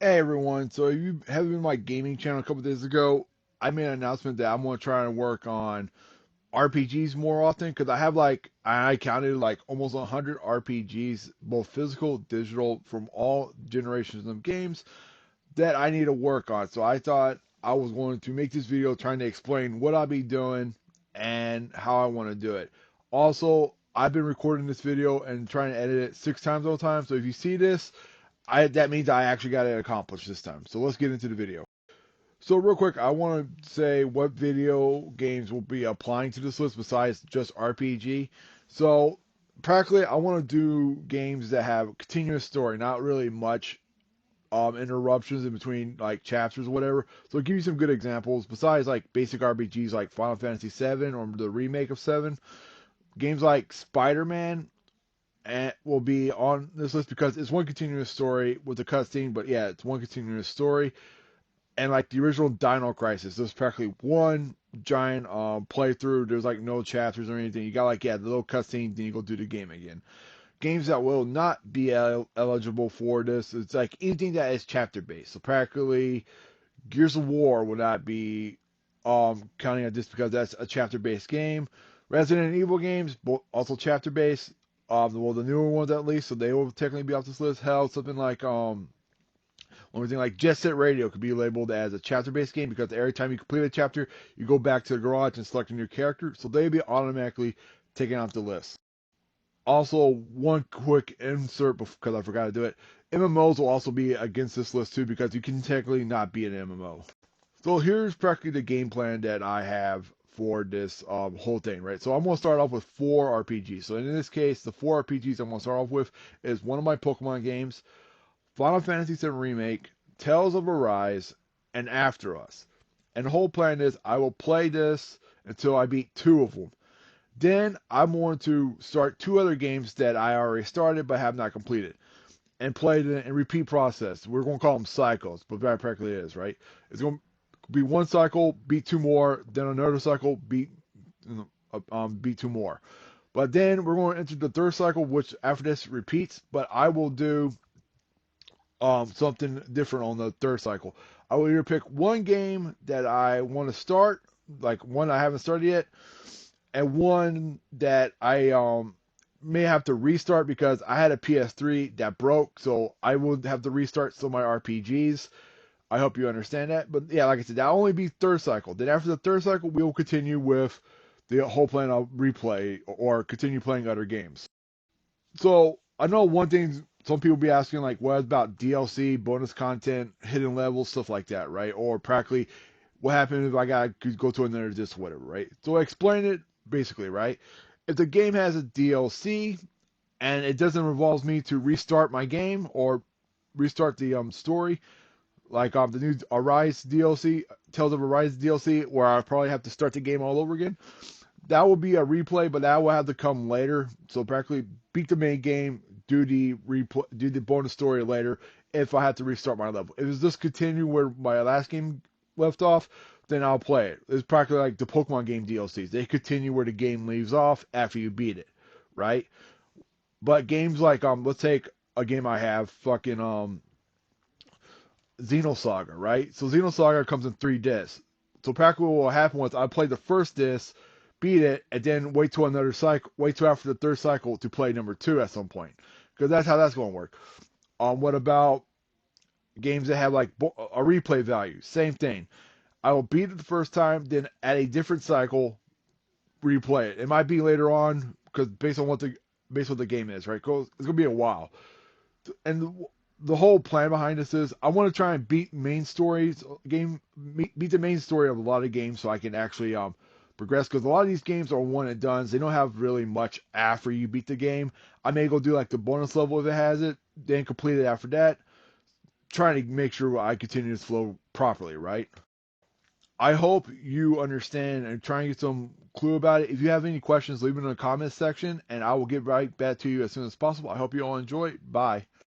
Hey everyone, so if you haven't been to my gaming channel a couple days ago, I made an announcement that I'm going to try and work on RPGs more often because I counted like almost 100 RPGs, both physical, digital, from all generations of games that I need to work on. So I thought I was going to make this video trying to explain what I'll be doing and how I want to do it. Also, I've been recording this video and trying to edit it 6 times all the time. So if you see this, that means I actually got it accomplished this time. So let's get into the video. So real quick, I want to say what video games will be applying to this list besides just RPG. So practically, I want to do games that have continuous story, not really much interruptions in between like chapters or whatever. So I'll give you some good examples besides like basic RPGs like Final Fantasy VII or the remake of 7. Games like Spider-Man and will be on this list because it's one continuous story with a cutscene, but yeah, it's one continuous story. And like the original Dino Crisis, there's practically one giant playthrough. There's like no chapters or anything. You got like the little cutscene, then you go do the game again. Games that will not be eligible for this, it's like anything that is chapter based. So practically, Gears of War will not be counting on this because that's a chapter based game. Resident Evil games, also chapter based. Well, the newer ones at least, so they will technically be off this list. Hell, something like one thing like Jet Set Radio could be labeled as a chapter-based game because every time you complete a chapter, you go back to the garage and select a new character, so they'd be automatically taken off the list. Also, one quick insert because I forgot to do it. MMOs will also be against this list too because you can technically not be an MMO. So here's practically the game plan that I have for this whole thing, right? So I'm going to start off with 4 RPGs. So in this case, the 4 RPGs I'm going to start off with is one of my Pokemon games, Final Fantasy VII Remake, Tales of Arise, and After Us. And the whole plan is I will play this until I beat 2 of them. Then I'm going to start 2 other games that I already started but have not completed and play it in repeat process. We're going to call them cycles, but very practically it is, right? It's going to be one cycle, beat 2 more, then another cycle, beat 2 more. But then we're going to enter the third cycle, which after this repeats. But I will do something different on the third cycle. I will either pick one game that I want to start, like one I haven't started yet, and one that I may have to restart because I had a PS3 that broke, so I would have to restart some of my RPGs. I hope you understand that. But yeah, like I said, that'll only be third cycle. Then after the third cycle, we will continue with the whole plan of replay or continue playing other games. So I know one thing some people be asking, like, what about DLC, bonus content, hidden levels, stuff like that, right? Or practically, what happens if I got to go to another disc, whatever, right? So I explain it basically, right? If the game has a DLC and it doesn't involve me to restart my game or restart the story, like the new Arise DLC, Tales of Arise DLC, where I probably have to start the game all over again, that will be a replay, but that will have to come later. So practically beat the main game, do the replay, do the bonus story later. If I have to restart my level, if it's just continue where my last game left off, then I'll play it. It's practically like the Pokemon game DLCs. They continue where the game leaves off after you beat it, right? But games like let's take a game I have, fucking Xenosaga, right? So Xenosaga comes in 3 discs. So practically what will happen was I play the first disc, beat it, and then wait till another cycle, wait till after the third cycle to play number 2 at some point, because that's how that's going to work. What about games that have like a replay value? Same thing. I will beat it the first time, then at a different cycle replay it. It might be later on because based on what the game is, right? It's gonna be a while, and the whole plan behind this is I want to try and beat beat the main story of a lot of games so I can actually progress because a lot of these games are one and done. They don't have really much after you beat the game. I may go do like the bonus level if it has it, then complete it after that, trying to make sure I continue this flow properly, right? I hope you understand and try and get some clue about it. If you have any questions, leave them in the comments section and I will get right back to you as soon as possible. I hope you all enjoy. Bye.